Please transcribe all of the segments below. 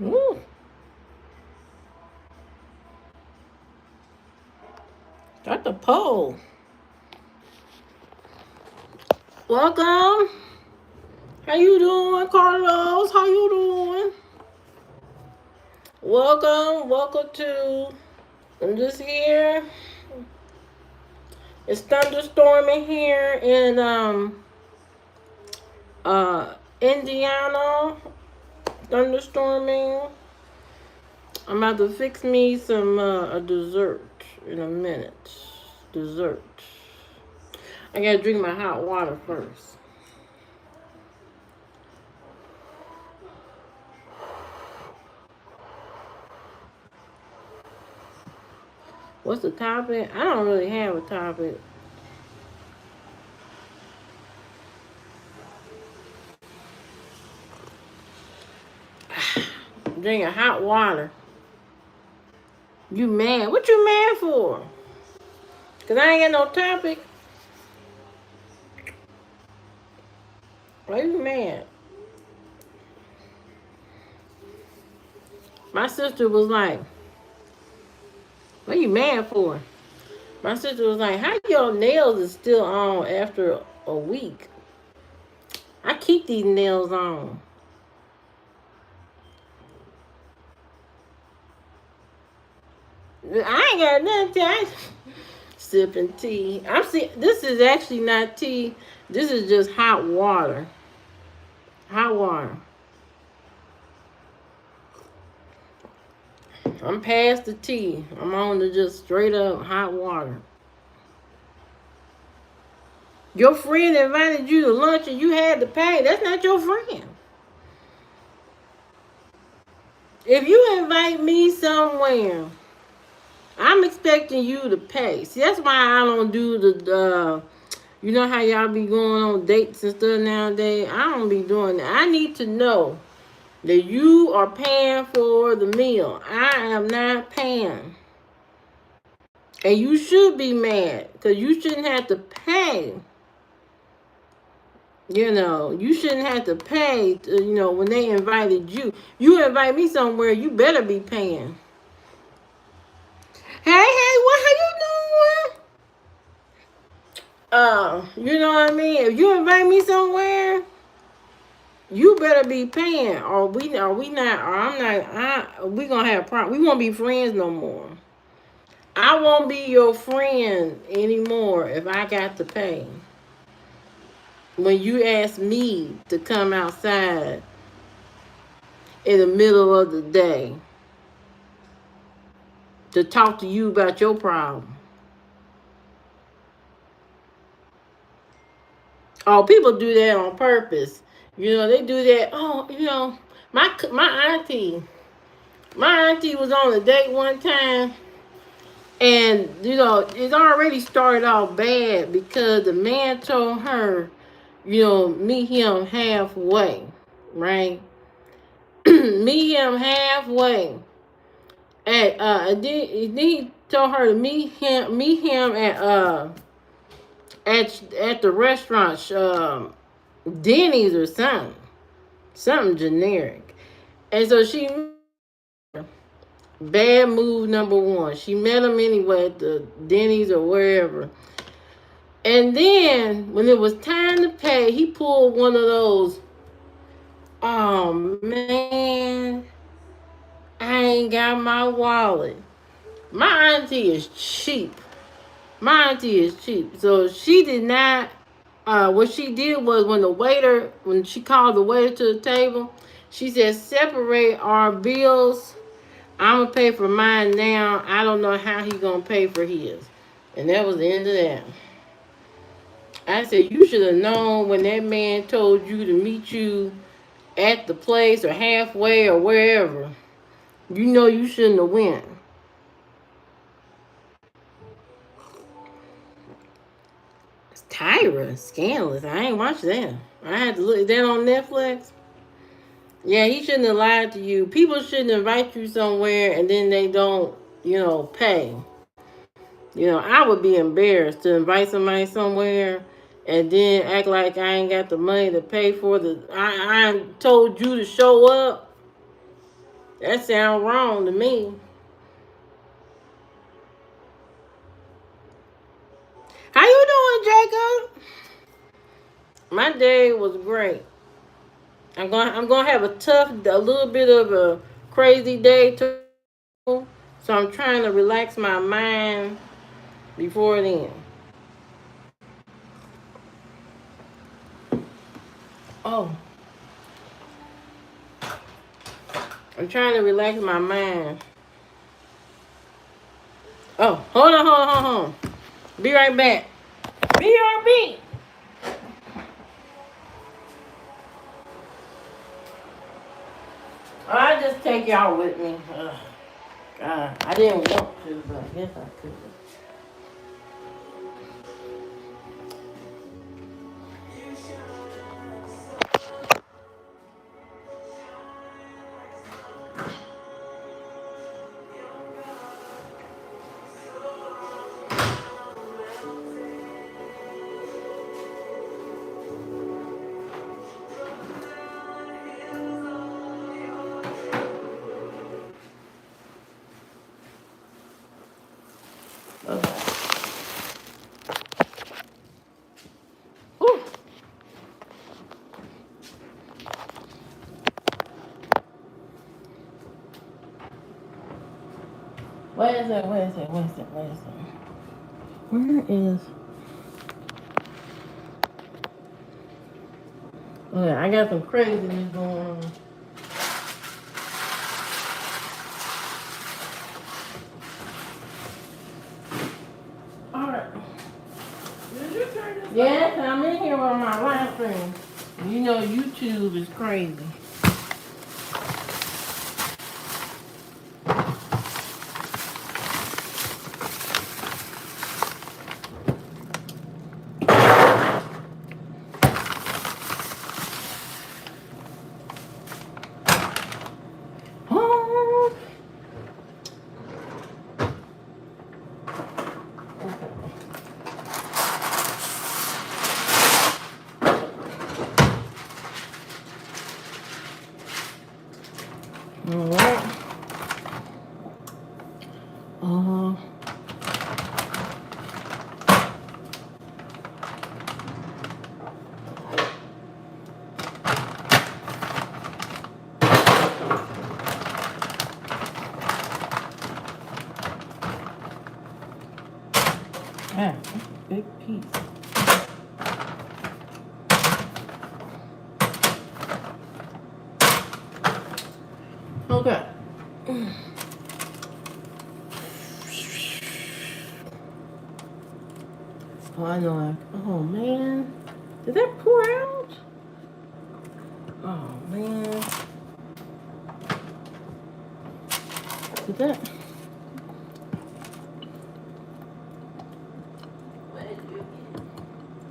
Woo. Start the poll. Welcome. How you doing, Carlos? How you doing? Welcome to. I'm just here. It's thunderstorming here in Indiana. Thunderstorming. I'm about to fix me some a dessert in a minute. Dessert. I gotta drink my hot water first. What's the topic? I don't really have a topic. Drinking hot water. You mad? What you mad for? Cause I ain't got no topic. Why you mad? My sister was like, what you mad for? My sister was like, how your nails is still on after a week? I keep these nails on. I ain't got nothing to I sipping tea. This is actually not tea. This is just hot water. Hot water. I'm past the tea. I'm on to just straight up hot water. Your friend invited you to lunch and you had to pay. That's not your friend. If you invite me somewhere, I'm expecting you to pay. See, that's why I don't do the, you know how y'all be going on dates and stuff nowadays? I don't be doing that. I need to know that you are paying for the meal. I am not paying. And you should be mad because you shouldn't have to pay. You know, you shouldn't have to pay, when they invited you. You invite me somewhere, you better be paying. Hey, what, how you doing? You know what I mean? If you invite me somewhere, you better be paying, or we not, or we gonna have a problem. We won't be friends no more. I won't be your friend anymore if I got to pay. When you ask me to come outside in the middle of the day to talk to you about your problem. Oh, people do that on purpose. They do that. Oh, my auntie was on a date one time, and it already started off bad because the man told her, meet him halfway, right? Meet him halfway. And then he told her to meet him at the restaurant, Denny's or something generic. And so bad move number one. She met him anyway at the Denny's or wherever. And then when it was time to pay, he pulled one of those. Oh man, I ain't got my wallet. My auntie is cheap. So she did not. What she did was when she called the waiter to the table, she said, separate our bills. I'm gonna pay for mine now. I don't know how he gonna pay for his. And that was the end of that. I said, you should have known when that man told you to meet you at the place or halfway or wherever. You shouldn't have went. Tyra, scandalous. I ain't watched that. I had to look at that on Netflix. Yeah, he shouldn't have lied to you. People shouldn't invite you somewhere and then they don't, pay. I would be embarrassed to invite somebody somewhere and then act like I ain't got the money to pay for I told you to show up That sounds wrong to me. How you doing, Jacob? My day was great. I'm gonna have a little bit of a crazy day too. So I'm trying to relax my mind before then. Oh, I'm trying to relax my mind. Oh, hold on. Be right back. BRB. I just take y'all with me. Ugh, God, I didn't want to, but I guess I could. Okay. Whew. Where is it? Where is? Okay, I got some craziness going on. Alright. Yes, I'm in here on my live stream. You know YouTube is crazy. Oh. Alright. Uh, that's a big piece. Okay. Oh, I know. Oh, man. Did that pour out? Oh, man. Did that?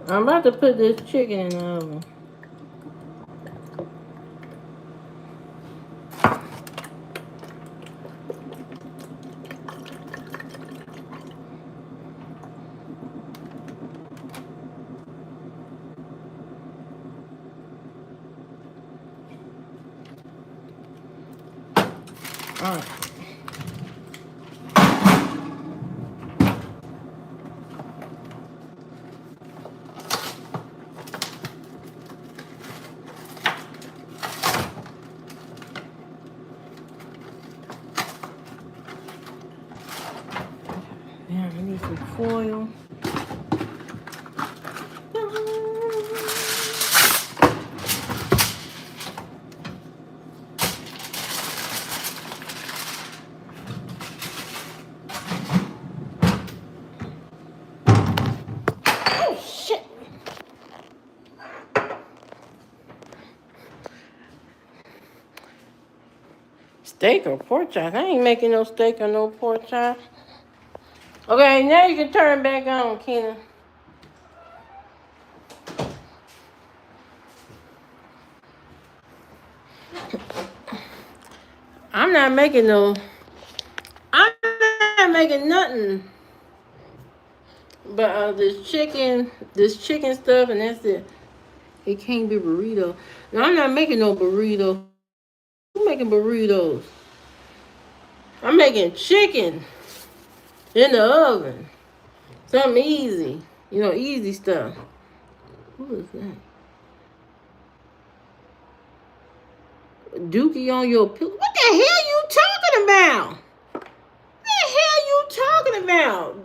I'm about to put this chicken in the oven. Alright. Yeah, I need some foil. Oh, shit. Steak or pork chop? I ain't making no steak or no pork chop. Okay, now you can turn back on, Keena. I'm not making no. I'm not making nothing. But this chicken stuff, and that's it. It can't be burrito. No, I'm not making no burrito. Who's making burritos? I'm making chicken in the oven. Something easy. You know, easy stuff. Who is that? Dookie on your pillow. What the hell you talking about? What the hell you talking about?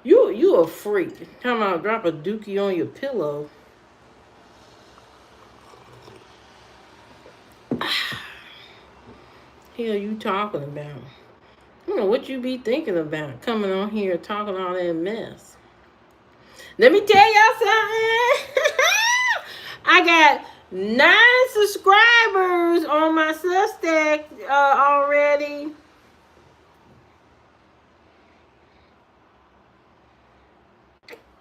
You a freak. Come on, drop a dookie on your pillow. Hell you talking about? I don't know what you be thinking about coming on here talking all that mess. Let me tell y'all something. I got 9 subscribers on my Substack already.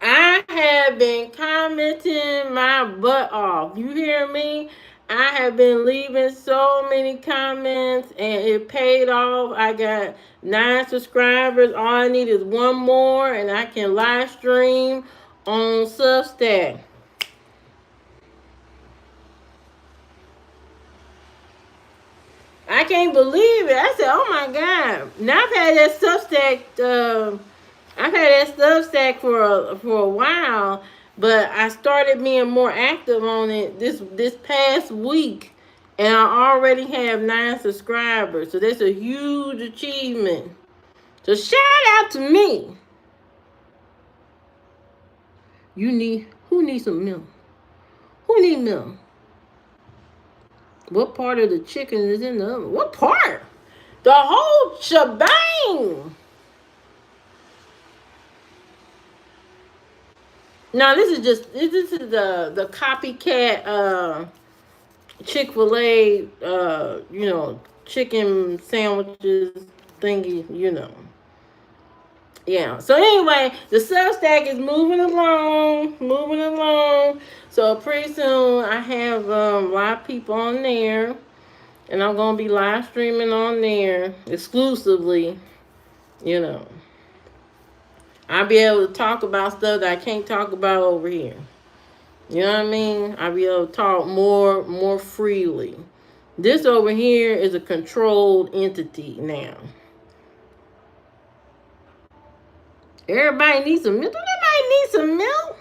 I have been commenting my butt off. You hear me? I have been leaving so many comments and it paid off. I got 9 subscribers. All I need is one more and I can live stream on Substack. I can't believe it. I said, oh my God. Now I've had that Substack for a while, but I started being more active on it this past week, and I already have 9 subscribers. So that's a huge achievement. So shout out to me. Who needs some milk? Who need milk? What part of the chicken is in the oven? What part? The whole shebang. Now this is the copycat Chick-fil-A chicken sandwiches thingy, Yeah. So anyway, the Substack is moving along. So pretty soon I have a lot of people on there, and I'm gonna be live streaming on there exclusively. I'll be able to talk about stuff that I can't talk about over here. You know what I mean? I'll be able to talk more freely. This over here is a controlled entity now. Everybody needs some milk. Don't everybody need some milk?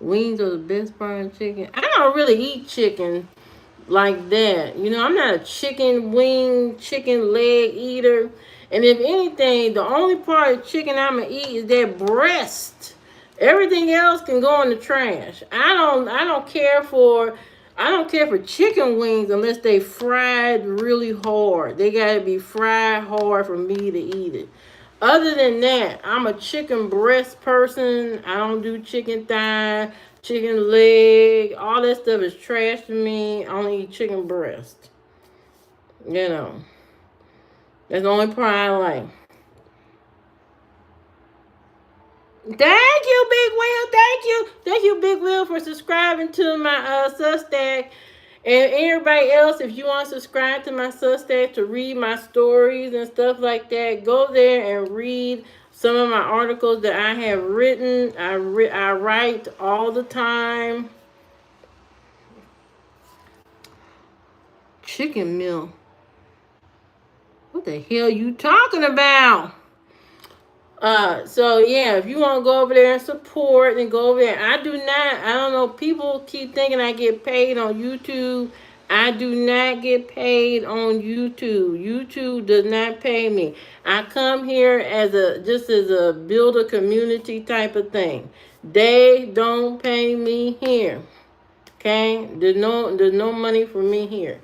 Wings are the best part of chicken. I don't really eat chicken like that. I'm not a chicken leg eater. And if anything, the only part of chicken I'm gonna eat is that breast. Everything else can go in the trash. I don't care for chicken wings unless they fried really hard. They gotta be fried hard for me to eat it. Other than that, I'm a chicken breast person. I don't do chicken thigh, chicken leg. All that stuff is trash to me. I only eat chicken breast. That's the only part I like. Thank you, Big Will. Thank you, Big Will, for subscribing to my Substack. And everybody else, if you want to subscribe to my Substack to read my stories and stuff like that, go there and read some of my articles that I have written. I write all the time. Chicken meal. What the hell you talking about? So yeah, if you want to go over there and support, then go over there. I don't know, people keep thinking I get paid on YouTube. I do not get paid on YouTube. YouTube does not pay me. I come here as a build a community type of thing. They don't pay me here. Okay? There's no money for me here.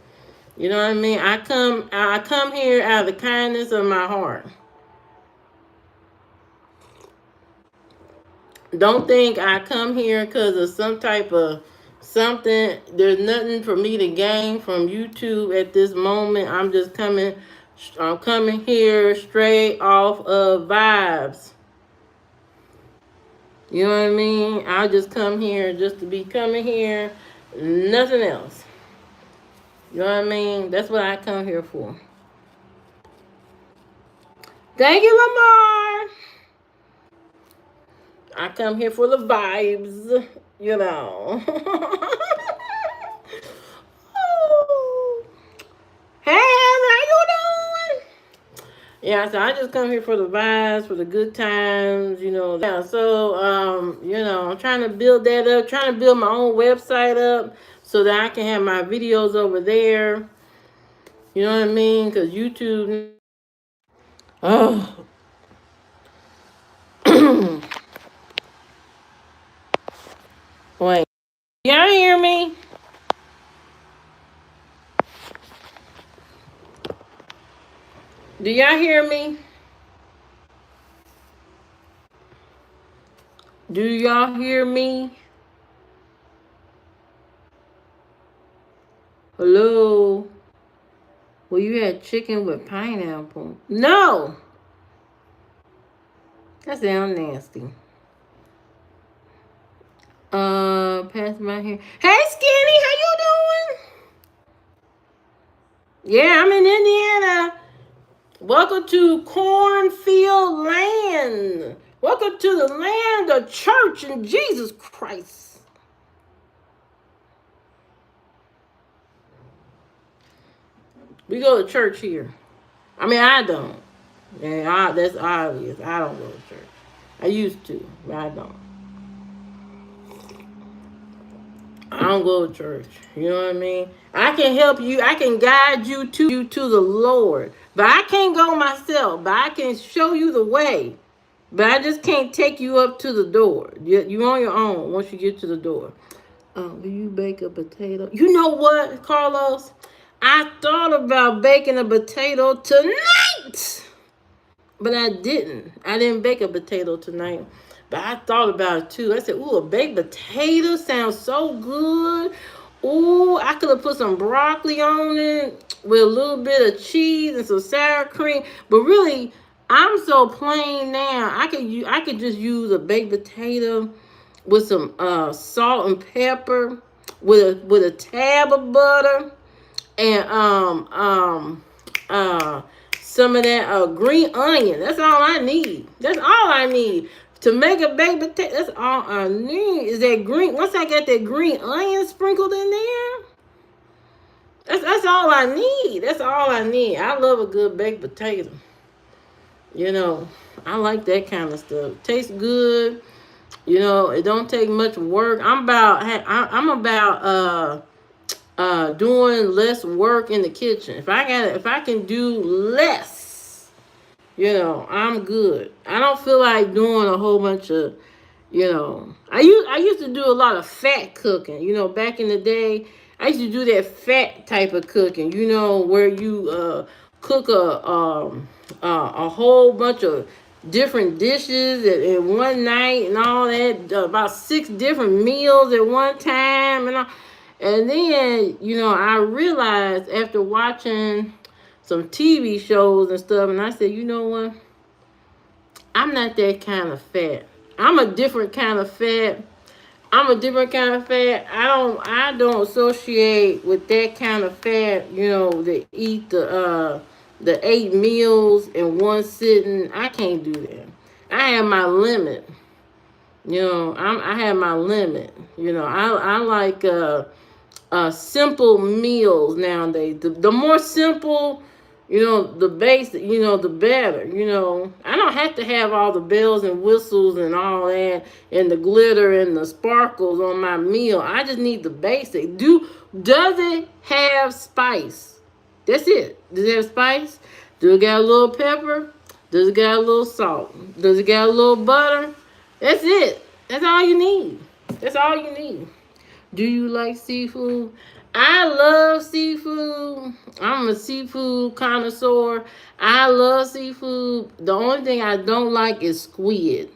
You know what I mean? I come here out of the kindness of my heart. Don't think I come here because of some type of something. There's nothing for me to gain from YouTube at this moment. I'm coming here straight off of vibes. You know what I mean? I just come here just to be coming here. Nothing else. You know what I mean? That's what I come here for. Thank you, Lamar. I come here for the vibes, Hey, Yeah, so I just come here for the vibes, for the good times, Yeah, so I'm trying to build that up, trying to build my own website up so that I can have my videos over there. You know what I mean? Because YouTube. Oh. Wait. Y'all hear me? Do y'all hear me? Do y'all hear me? Hello? Well, you had chicken with pineapple. No! That sounds nasty. Pass my hair. Hey, Skinny, how you doing? Yeah, I'm in Indiana. Welcome to Cornfield Land. Welcome to the land of church and Jesus Christ. We go to church here. I mean, I don't. Yeah, that's obvious. I don't go to church. I used to, but I don't. I don't go to church. You know what I mean? I can help you. I can guide you to the Lord. But I can't go myself. But I can show you the way. But I just can't take you up to the door. You're on your own once you get to the door. Will you bake a potato? You know what, Carlos? I thought about baking a potato tonight. But I didn't. I didn't bake a potato tonight. But I thought about it too. I said, ooh, a baked potato sounds so good. Ooh, I could have put some broccoli on it with a little bit of cheese and some sour cream. But really, I'm so plain now. I could just use a baked potato with some salt and pepper, with a tab of butter, and some of that green onion. That's all I need. That's all I need to make a baked potato. That's all I need is that green. Once I get that green onion sprinkled in there, that's all I need. That's all I need. I love a good baked potato. I like that kind of stuff. Tastes good. It don't take much work. I'm about doing less work in the kitchen. If I can do less, I'm good. I don't feel like doing a whole bunch of, I used to do a lot of fat cooking. Back in the day, I used to do that fat type of cooking. Where you cook a whole bunch of different dishes in one night and all that, about 6 different meals at one time and all. And then, I realized after watching some TV shows and stuff, and I said, you know what? I'm not that kind of fat. I'm a different kind of fat. I don't associate with that kind of fat, that eat the 8 meals in one sitting. I can't do that. I have my limit. I have my limit. I like simple meals nowadays. The more simple, the basic, the better. I don't have to have all the bells and whistles and all that and the glitter and the sparkles on my meal. I just need the basic. Does it have spice? That's it. Does it have spice? Does it got a little pepper? Does it got a little salt? Does it got a little butter? That's it. That's all you need. That's all you need. Do you like seafood? I love seafood. I'm a seafood connoisseur. I love seafood. The only thing I don't like is squid.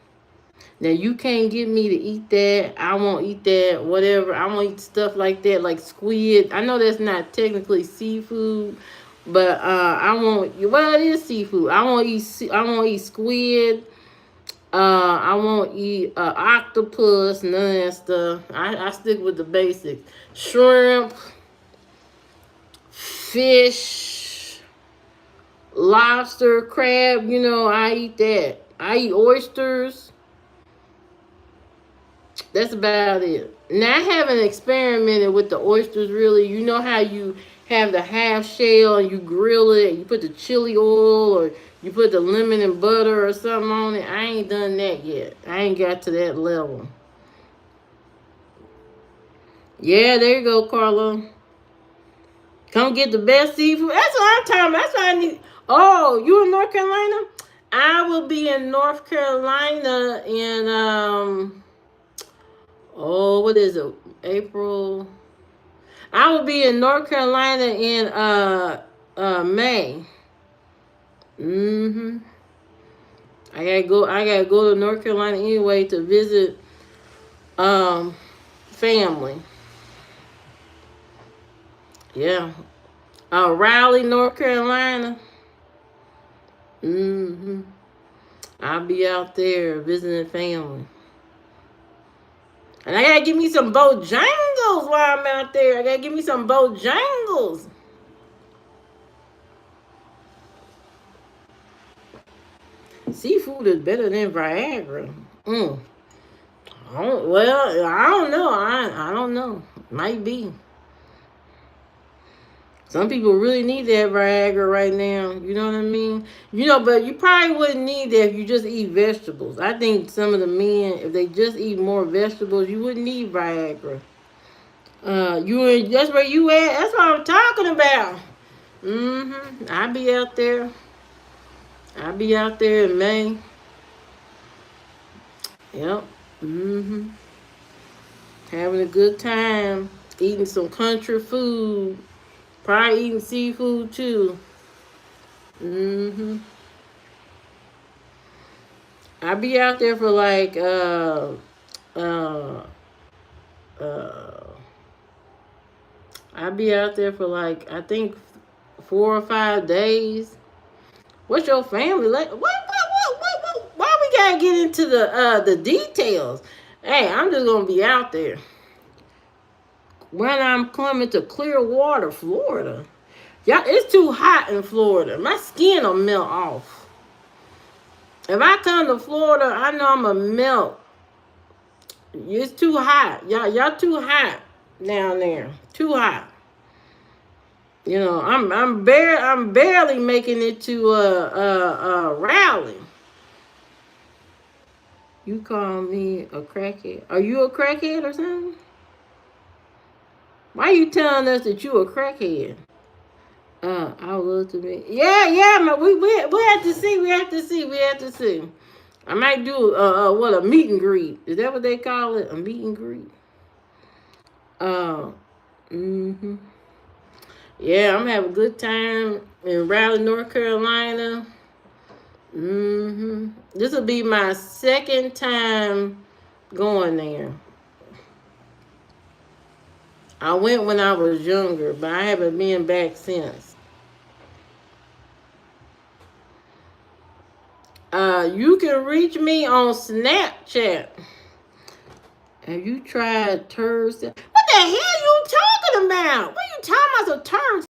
Now, you can't get me to eat that. I won't eat that, whatever. I won't eat stuff like that, like squid. I know that's not technically seafood, but I won't. Well, it is seafood. I won't eat squid. I won't eat octopus, none of that stuff. I stick with the basics. Shrimp, fish, lobster, crab, I eat that. I eat oysters. That's about it. Now, I haven't experimented with the oysters really. You know how you have the half shell and you grill it and you put the chili oil or you put the lemon and butter or something on it. I ain't done that yet. I ain't got to that level. Yeah, there you go, Carla. Come get the best seafood. That's what I'm talking about. That's what I need. Oh, you in North Carolina? I will be in North Carolina in what is it? April. I will be in North Carolina in May. Mhm. I gotta go to North Carolina anyway to visit family. Yeah. Raleigh, North Carolina. Mhm. I'll be out there visiting family. And I gotta give me some Bojangles while I'm out there. I gotta give me some Bojangles. Seafood is better than Viagra. Mm. Well, I don't know. I don't know. Might be. Some people really need that Viagra right now. You know what I mean? But you probably wouldn't need that if you just eat vegetables. I think some of the men, if they just eat more vegetables, you wouldn't need Viagra. That's where you at. That's what I'm talking about. I'll be out there. I'll be out there in May. Yep. Having a good time. Eating some country food. Probably eating seafood too. hmm I'll be out there for like uh uh I'll be out there for like I think 4 or 5 days. What's your family like? What? Why we gotta get into the details? Hey, I'm just gonna be out there. When I'm coming to Clearwater, Florida. Yeah, it's too hot in Florida. My skin will melt off. If I come to Florida, I know I'm gonna melt. It's too hot. Y'all too hot down there. Too hot. I'm barely making it to Raleigh. You call me a crackhead? Are you a crackhead or something? Why are you telling us that you a crackhead? I would love to be. Yeah, man. We have to see. We have to see. I might do what a meet and greet. Is that what they call it? A meet and greet. Uh, mhm. Yeah, I'm having a good time in Raleigh, North Carolina. This will be my second time going there. I went when I was younger, but I haven't been back since. You can reach me on Snapchat. Have you tried turds? What the hell you talking about? What are you talking about? Some turds?